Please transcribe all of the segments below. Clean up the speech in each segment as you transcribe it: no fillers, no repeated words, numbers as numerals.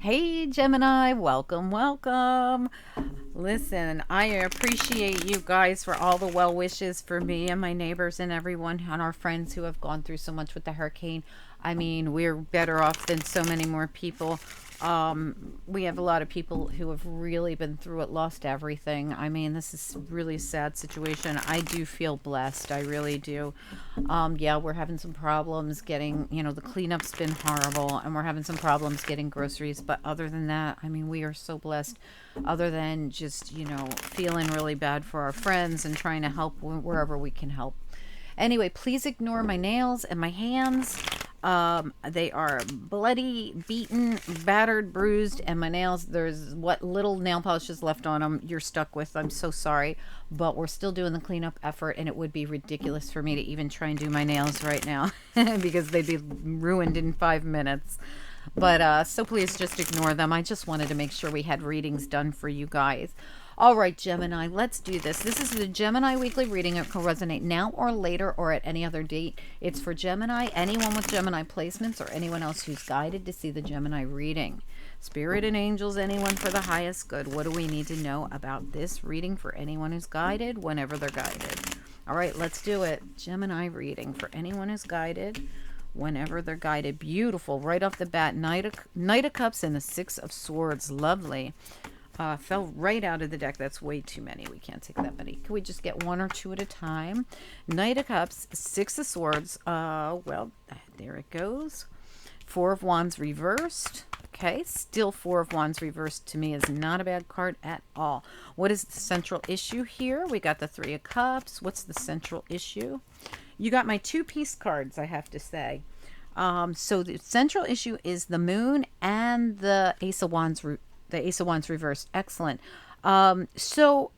Hey Gemini, welcome, welcome. Listen, I appreciate you guys for all the well wishes for me and my neighbors and everyone and our friends who have gone through so much with the hurricane. I mean, we're better off than so many more people. We have a lot of people who have really been through it, lost everything. I mean, this is really a sad situation. I do feel blessed. I really do. Yeah, we're having some problems getting, the cleanup's been horrible and we're having some problems getting groceries. But other than that, I mean, we are so blessed. Other than just, feeling really bad for our friends and trying to help wherever we can help. Anyway, please ignore my nails and my hands. They are bloody, beaten, battered, bruised, and my nails, there's what little nail polish is left on them you're stuck with. I'm so sorry, but we're still doing the cleanup effort, and it would be ridiculous for me to even try and do my nails right now because they'd be ruined in 5 minutes. But so please just ignore them. I just wanted to make sure we had readings done for you guys. All right, Gemini, let's do this. This is the Gemini Weekly reading. It can resonate now or later or at any other date. It's for Gemini, anyone with Gemini placements, or anyone else who's guided to see the Gemini reading. Spirit and angels, anyone for the highest good. What do we need to know about this reading for anyone who's guided, whenever they're guided? All right, let's do it. Gemini reading for anyone who's guided, whenever they're guided. Beautiful. Right off the bat, Knight of Cups and the Six of Swords. Lovely. Fell right out of the deck. That's way too many. We can't take that many. Can we just get one or two at a time? Knight of Cups, Six of Swords. Well, there it goes. Four of Wands reversed. Okay, still Four of Wands reversed to me is not a bad card at all. What is the central issue here? We got the Three of Cups. What's the central issue? You got my two-piece cards, I have to say. So the central issue is the Moon and the Ace of Wands reversed. Excellent. So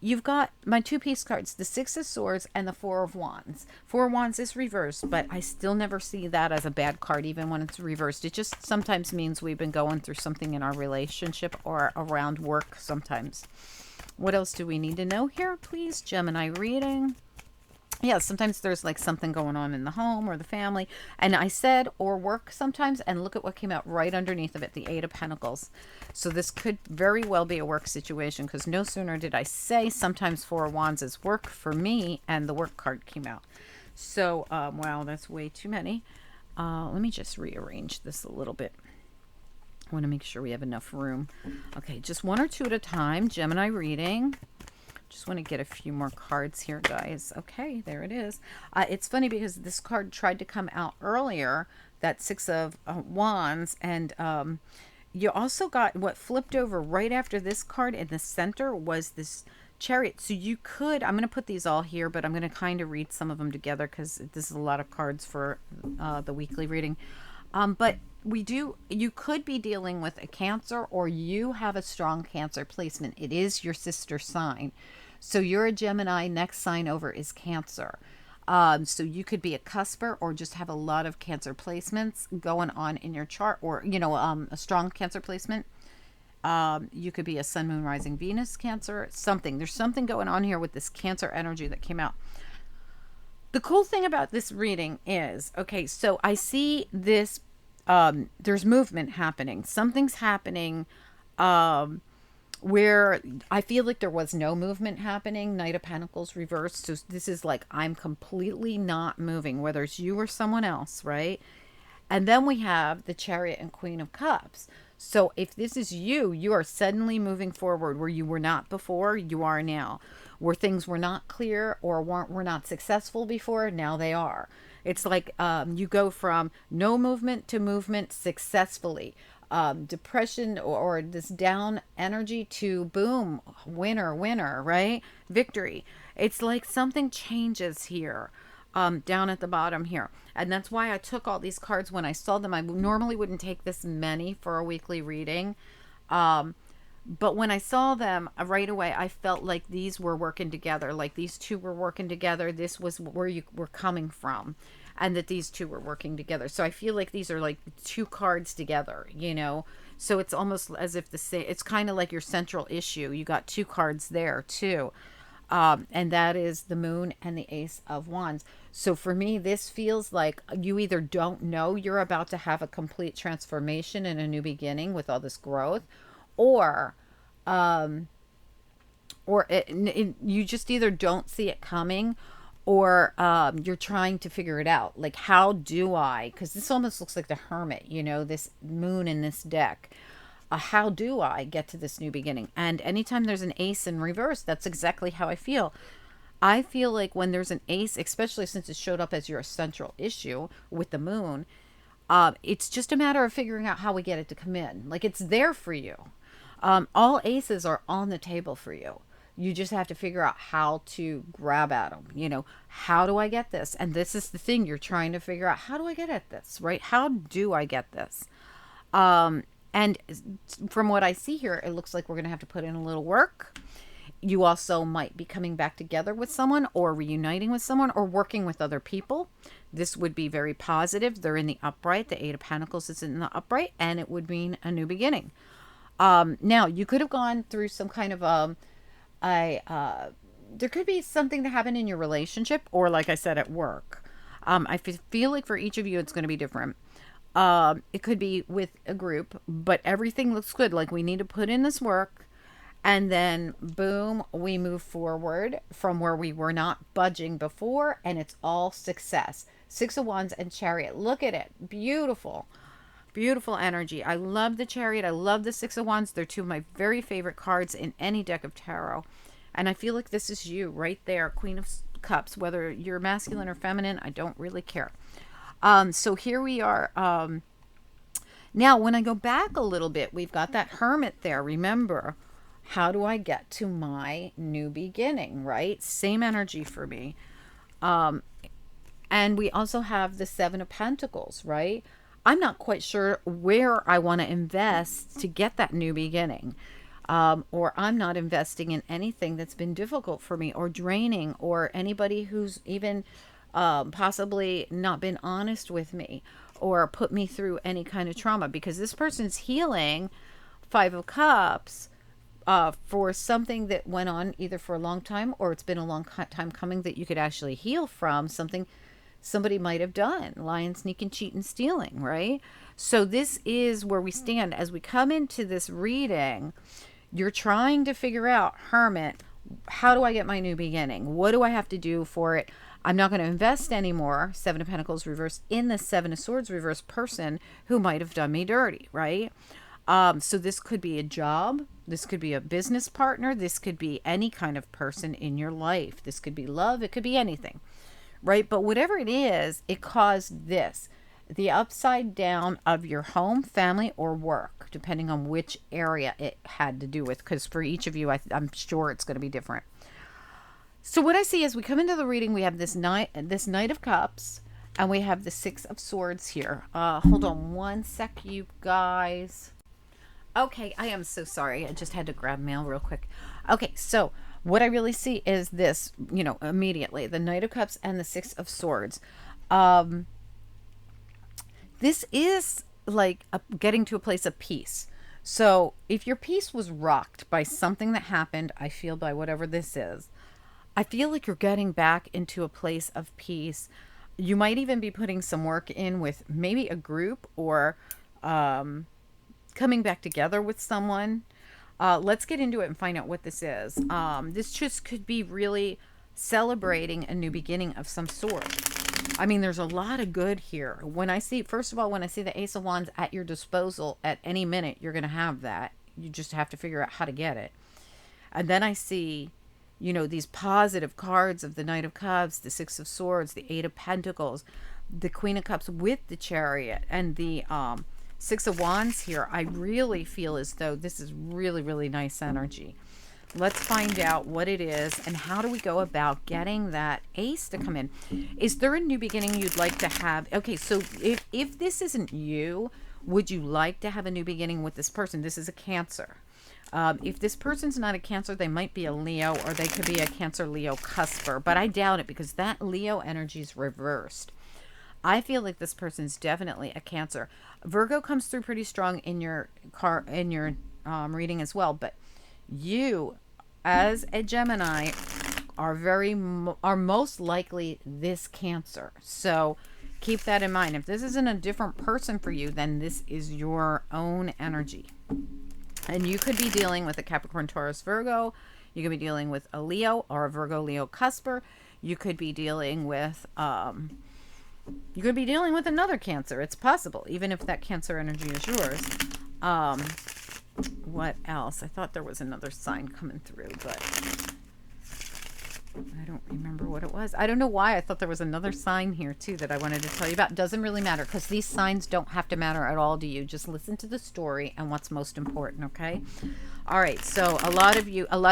you've got my two-piece cards, the Six of Swords and the Four of Wands. Four of Wands is reversed, but I still never see that as a bad card, even when it's reversed. It just sometimes means we've been going through something in our relationship or around work sometimes. What else do we need to know here, please? Gemini reading. Yeah, sometimes there's like something going on in the home or the family. And I said, or work sometimes, and look at what came out right underneath of it, the Eight of Pentacles. So this could very well be a work situation, because no sooner did I say sometimes Four of Wands is work for me, and the work card came out. So, wow, that's way too many. Let me just rearrange this a little bit. I want to make sure we have enough room. Okay, just one or two at a time. Gemini reading. Just want to get a few more cards here, guys. Okay, there it is. It's funny because this card tried to come out earlier, that Six of Wands, and you also got what flipped over right after this card in the center was this Chariot. So you could, I'm going to put these all here, but I'm going to kind of read some of them together because this is a lot of cards for the weekly reading. But you could be dealing with a Cancer, or you have a strong Cancer placement. It is your sister sign. So you're a Gemini, next sign over is Cancer. So you could be a cusper or just have a lot of Cancer placements going on in your chart, or, a strong Cancer placement. You could be a Sun, Moon, Rising, Venus Cancer, something. There's something going on here with this Cancer energy that came out. The cool thing about this reading is, okay, so I see this, there's movement happening. Something's happening where I feel like there was no movement happening. Knight of Pentacles reversed. So this is like, I'm completely not moving, whether it's you or someone else, right? And then we have the Chariot and Queen of Cups. So if this is you, you are suddenly moving forward where you were not before, you are now. Where things were not clear or were not successful before, now they are. It's like you go from no movement to movement successfully. Depression or this down energy to boom, winner, right? Victory. It's like something changes here. Down at the bottom here. And that's why I took all these cards when I saw them. I normally wouldn't take this many for a weekly reading. But when I saw them right away, I felt like these were working together. Like these two were working together. This was where you were coming from. And that these two were working together. So I feel like these are like two cards together, So it's almost as if it's kind of like your central issue. You got two cards there too. And that is the Moon and the Ace of Wands. So for me, this feels like you either don't know you're about to have a complete transformation and a new beginning with all this growth, or um, you just either don't see it coming, or you're trying to figure it out. Like, how do I? Because this almost looks like the Hermit, this moon in this deck. How do I get to this new beginning? And anytime there's an ace in reverse, that's exactly how I feel. I feel like when there's an ace, especially since it showed up as your central issue with the moon, it's just a matter of figuring out how we get it to come in. Like, it's there for you. All aces are on the table for you. You just have to figure out how to grab at them. How do I get this? And this is the thing you're trying to figure out. How do I get at this, right? How do I get this? And from what I see here, it looks like we're going to have to put in a little work. You also might be coming back together with someone, or reuniting with someone, or working with other people. This would be very positive. They're in the upright. The Eight of Pentacles is in the upright, and it would mean a new beginning. Now, you could have gone through some kind of there could be something that happened in your relationship, or like I said, at work. I feel like for each of you, it's going to be different. It could be with a group, but everything looks good. Like, we need to put in this work, and then boom, we move forward from where we were not budging before, and it's all success. Six of Wands and Chariot. Look at it. Beautiful. Beautiful energy. I love the Chariot. I love the Six of Wands. They're two of my very favorite cards in any deck of tarot. And I feel like this is you right there, Queen of Cups. Whether you're masculine or feminine, I don't really care. So here we are. Now, when I go back a little bit, we've got that Hermit there. Remember, how do I get to my new beginning, right? Same energy for me. And we also have the Seven of Pentacles, right? I'm not quite sure where I want to invest to get that new beginning. Or I'm not investing in anything that's been difficult for me or draining, or anybody who's even possibly not been honest with me or put me through any kind of trauma, because this person's healing Five of Cups for something that went on either for a long time, or it's been a long time coming that you could actually heal from something somebody might have done, lying, sneaking, cheating, stealing, right? So this is where we stand as we come into this reading. You're trying to figure out, Hermit, how do I get my new beginning? What do I have to do for it? I'm not going to invest anymore, Seven of Pentacles reverse, in the Seven of Swords reverse person who might have done me dirty, right? So this could be a job. This could be a business partner. This could be any kind of person in your life. This could be love. It could be anything, right? But whatever it is, it caused this. The upside down of your home, family, or work, depending on which area it had to do with. Because for each of you, I'm sure it's going to be different. So what I see as we come into the reading, we have this Knight of Cups, and we have the Six of Swords here. Hold on one sec, you guys. Okay, I am so sorry. I just had to grab mail real quick. Okay, so what I really see is this, immediately. The Knight of Cups and the Six of Swords. This is like getting to a place of peace. So if your peace was rocked by something that happened, I feel by whatever this is, I feel like you're getting back into a place of peace. You might even be putting some work in with maybe a group, or coming back together with someone. Let's get into it and find out what this is. This just could be really celebrating a new beginning of some sort. I mean, there's a lot of good here. First of all, when I see the Ace of Wands at your disposal at any minute, you're going to have that. You just have to figure out how to get it. And then I see, these positive cards of the Knight of Cups, the Six of Swords, the Eight of Pentacles, the Queen of Cups with the Chariot, and the Six of Wands here. I really feel as though this is really, really nice energy. Let's find out what it is and how do we go about getting that ace to come in. Is there a new beginning you'd like to have? Okay, so if this isn't you, would you like to have a new beginning with this person? This is a Cancer. If this person's not a Cancer, they might be a Leo, or they could be a Cancer-Leo cusper, but I doubt it because that Leo energy is reversed. I feel like this person's definitely a Cancer. Virgo comes through pretty strong in your reading as well, but you, as a Gemini, are most likely this Cancer. So keep that in mind. If this isn't a different person for you, then this is your own energy. And you could be dealing with a Capricorn, Taurus, Virgo. You could be dealing with a Leo or a Virgo, Leo, Cusper. You could be dealing with another Cancer. It's possible, even if that Cancer energy is yours. What else? I thought there was another sign coming through, but I don't remember what it was. I don't know why I thought there was another sign here too that I wanted to tell you about. It doesn't really matter, because these signs don't have to matter at all to you. Just listen to the story and what's most important, okay? All right, so a lot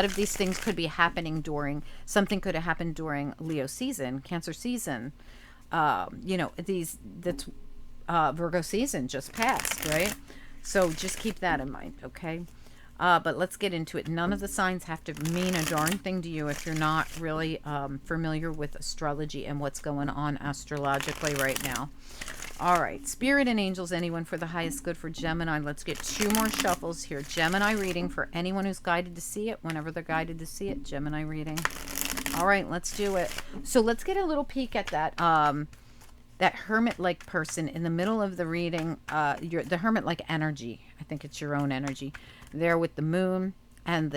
of these things could be happening something could have happened during Leo season, Cancer season. That's Virgo season just passed, right? So just keep that in mind, okay? But let's get into it. None of the signs have to mean a darn thing to you if you're not really familiar with astrology and what's going on astrologically right now. All right, Spirit and Angels, anyone for the highest good for Gemini. Let's get 2 more shuffles here. Gemini reading for anyone who's guided to see it, whenever they're guided to see it. Gemini reading. All right, let's do it. So let's get a little peek at that that hermit-like person in the middle of the reading. The hermit-like energy. I think it's your own energy. There with the moon and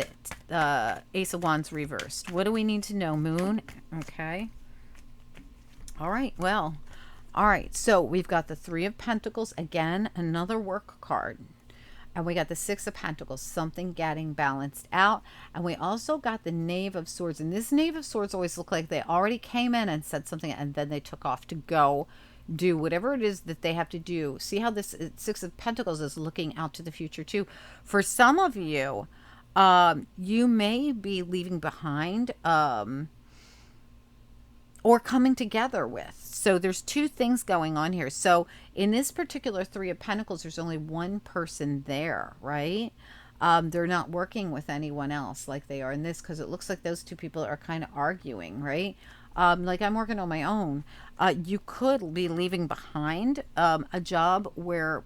the Ace of Wands reversed. What do we need to know? Moon. Okay. All right. Well, all right. So we've got the 3 of Pentacles. Again, another work card. And we got the 6 of Pentacles, something getting balanced out. And we also got the Knave of Swords. And this Knave of Swords always look like they already came in and said something, and then they took off to go do whatever it is that they have to do. See how this 6 of Pentacles is looking out to the future too. For some of you, you may be leaving behind or coming together with. So there's 2 things going on here. So in this particular 3 of Pentacles, there's only one person there, right? They're not working with anyone else like they are in this, because it looks like those 2 people are kind of arguing, right? Like, I'm working on my own. You could be leaving behind a job where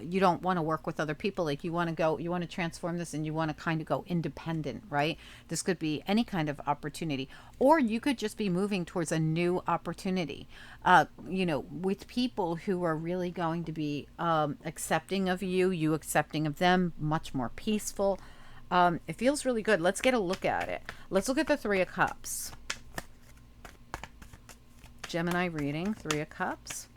you don't want to work with other people. Like, you want to transform this, and you want to kind of go independent, right? This could be any kind of opportunity, or you could just be moving towards a new opportunity, with people who are really going to be accepting of you accepting of them, much more peaceful. It feels really good. Let's get a look at it. Let's look at the 3 of Cups. Gemini reading, 3 of Cups.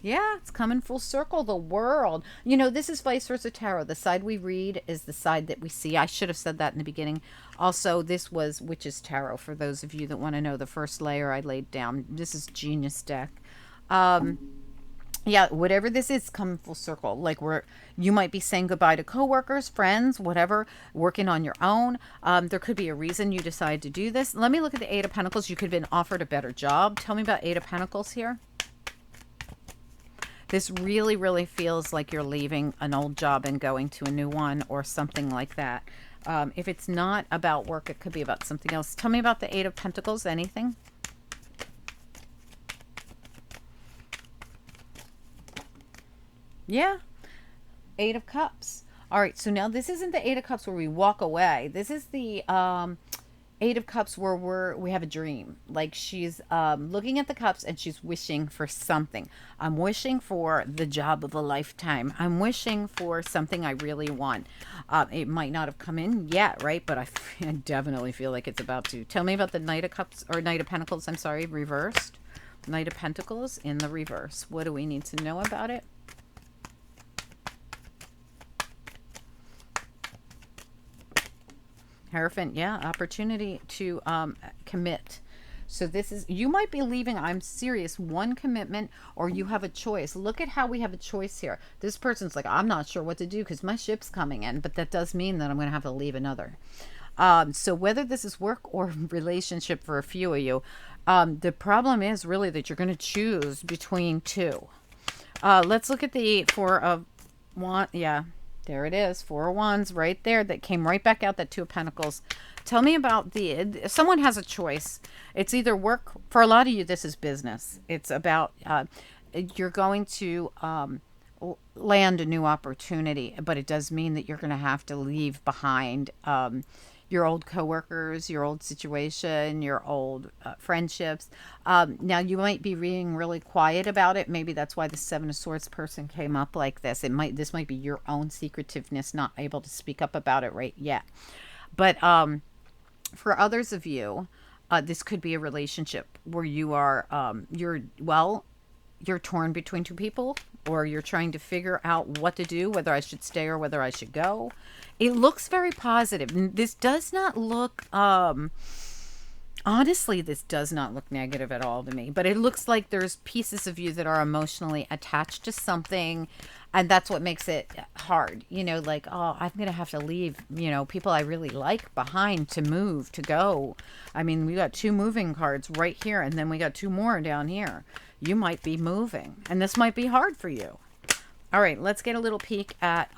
Yeah, it's coming full circle. The World. This is vice versa tarot. The side we read is the side that we see. I should have said that in the beginning. Also, this was Witch's Tarot, for those of you that want to know the first layer I laid down. This is Genius deck. Yeah, whatever this is, coming full circle. Like, you might be saying goodbye to coworkers, friends, whatever, working on your own. There could be a reason you decide to do this. Let me look at the 8 of Pentacles. You could have been offered a better job. Tell me about 8 of Pentacles here. This really, really feels like you're leaving an old job and going to a new one, or something like that. If it's not about work, it could be about something else. Tell me about the 8 of Pentacles. Anything? Yeah. 8 of Cups. All right. So now this isn't the 8 of Cups where we walk away. This is the 8 of Cups where we have a dream. Like, she's looking at the cups and she's wishing for something. I'm wishing for the job of a lifetime. I'm wishing for something I really want. It might not have come in yet, right? But I definitely feel like it's about to. Tell me about the Knight of Cups, or Knight of Pentacles, I'm sorry, reversed. Knight of Pentacles in the reverse. What do we need to know about it? Hierophant, yeah, opportunity to commit. So this is, you might be leaving, I'm serious, one commitment, or you have a choice. Look at how we have a choice here. This person's like, I'm not sure what to do because my ship's coming in, but that does mean that I'm going to have to leave another. So whether this is work or relationship for a few of you, the problem is really that you're going to choose between 2. Let's look at the 4 of Wands. Yeah. There it is, 4 of Wands right there. That came right back out, that 2 of Pentacles. Tell me about someone has a choice. It's either work. For a lot of you, this is business. It's about, you're going to land a new opportunity, but it does mean that you're going to have to leave behind your old coworkers, your old situation, your old friendships. Now you might be being really quiet about it. Maybe that's why the Seven of Swords person came up like this. This might be your own secretiveness, not able to speak up about it right yet. But for others of you, this could be a relationship where you are you're torn between two people, or you're trying to figure out what to do, whether I should stay or whether I should go. It looks very positive. This does not look honestly, this does not look negative at all to me, but it looks like there's pieces of you that are emotionally attached to something, and that's what makes it hard. Like, oh, I'm going to have to leave, people I really like behind to move, to go. I mean, we got two moving cards right here, and then we got two more down here. You might be moving, and this might be hard for you. All right, let's get a little peek at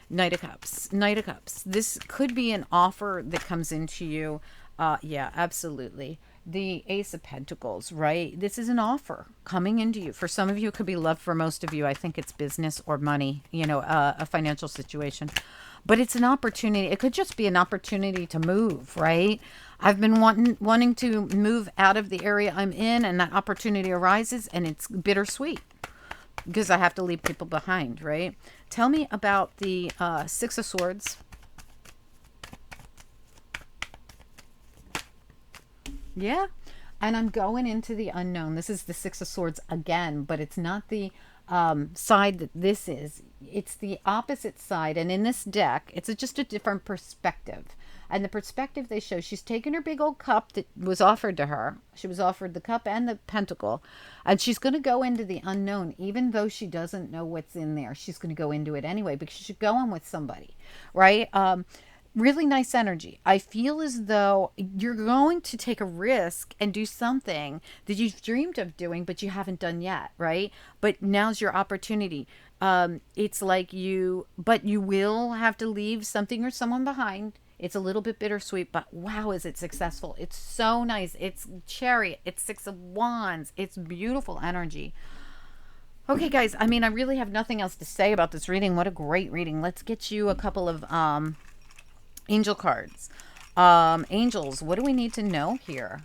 Knight of Cups. Knight of Cups. This could be an offer that comes into you. Yeah, absolutely. The Ace of Pentacles, right? This is an offer coming into you. For some of you, it could be love. For most of you, I think it's business or money, a financial situation. But it's an opportunity. It could just be an opportunity to move, right? I've been wanting to move out of the area I'm in, and that opportunity arises, and it's bittersweet because I have to leave people behind, right? Tell me about the Six of Swords. Yeah. And I'm going into the unknown. This is the Six of Swords again, but it's not the side that this is. It's the opposite side. And in this deck, it's just a different perspective. And the perspective they show, she's taken her big old cup that was offered to her. She was offered the cup and the pentacle. And she's going to go into the unknown, even though she doesn't know what's in there. She's going to go into it anyway, because she's going with somebody, right? Really nice energy. I feel as though you're going to take a risk and do something that you've dreamed of doing, but you haven't done yet, right? But now's your opportunity. It's like but you will have to leave something or someone behind. It's a little bit bittersweet, but wow, is it successful. It's so nice. It's Chariot. It's Six of Wands. It's beautiful energy. Okay, guys, I mean, I really have nothing else to say about this reading. What a great reading. Let's get you a couple of angel cards. Angels, what do we need to know here?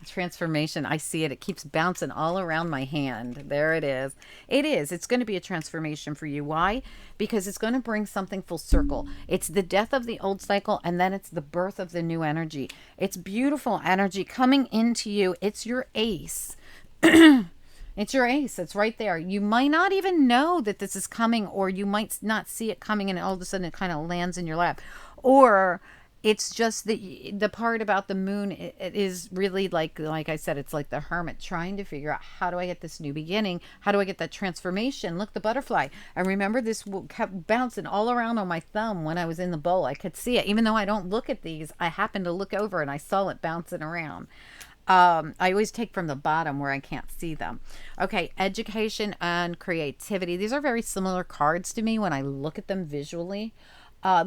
Transformation. I see it. It keeps bouncing all around my hand. There it is. It is. It's going to be a transformation for you. Why? Because it's going to bring something full circle. It's the death of the old cycle, and then it's the birth of the new energy. It's beautiful energy coming into you. It's your ace. It's your ace. It's right there. You might not even know that this is coming, or you might not see it coming, and all of a sudden it kind of lands in your lap. Or it's just the part about the moon, it is really like I said, it's like the hermit trying to figure out, how do I get this new beginning? How do I get that transformation? Look, the butterfly. I remember this kept bouncing all around on my thumb when I was in the bowl. I could see it. Even though I don't look at these, I happened to look over and I saw it bouncing around. I always take from the bottom where I can't see them. Okay, education and creativity. These are very similar cards to me when I look at them visually.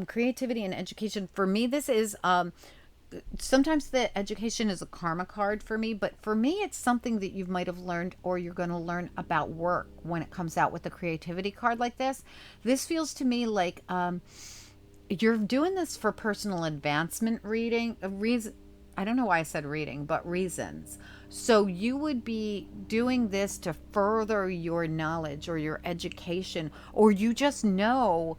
Creativity and education. For me, this is sometimes the education is a karma card for me, but for me, it's something that you might have learned, or you're going to learn about work when it comes out with a creativity card like this. This feels to me like you're doing this for personal advancement reading. A reason. I don't know why I said reading, but reasons. So you would be doing this to further your knowledge or your education, or you just know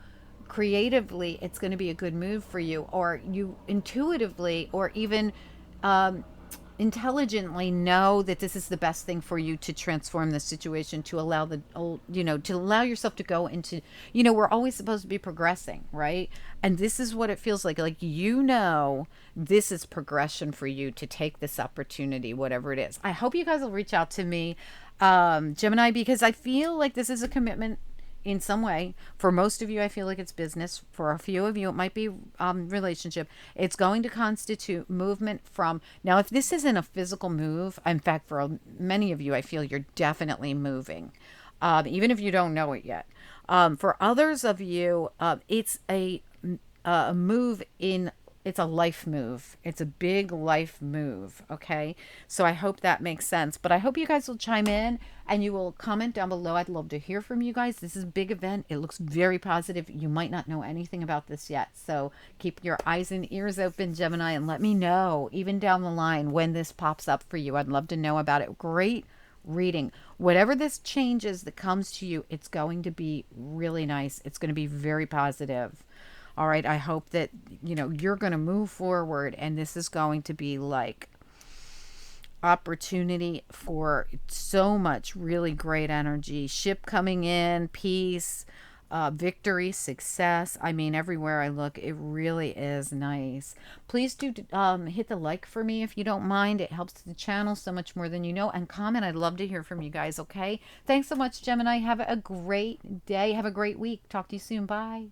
creatively it's going to be a good move for you, or you intuitively or even intelligently know that this is the best thing for you to transform the situation, to allow to allow yourself to go into, we're always supposed to be progressing, right? And this is what it feels like this is progression for you to take this opportunity, whatever it is. I hope you guys will reach out to me, Gemini, because I feel like this is a commitment in some way. For most of you, I feel like it's business. For a few of you, it might be relationship. It's going to constitute movement from, now if this isn't a physical move, in fact, for many of you, I feel you're definitely moving, even if you don't know it yet. For others of you, it's a move in it's a life move. It's a big life move. Okay. So I hope that makes sense. But I hope you guys will chime in and you will comment down below. I'd love to hear from you guys. This is a big event. It looks very positive. You might not know anything about this yet. So keep your eyes and ears open, Gemini, and let me know, even down the line, when this pops up for you. I'd love to know about it. Great reading. Whatever this changes that comes to you, it's going to be really nice. It's going to be very positive. All right. I hope that, you're going to move forward and this is going to be like opportunity for so much really great energy. Ship coming in, peace, victory, success. I mean, everywhere I look, it really is nice. Please do hit the like for me if you don't mind. It helps the channel so much more than you know. And comment. I'd love to hear from you guys, okay? Thanks so much, Gemini. Have a great day. Have a great week. Talk to you soon. Bye.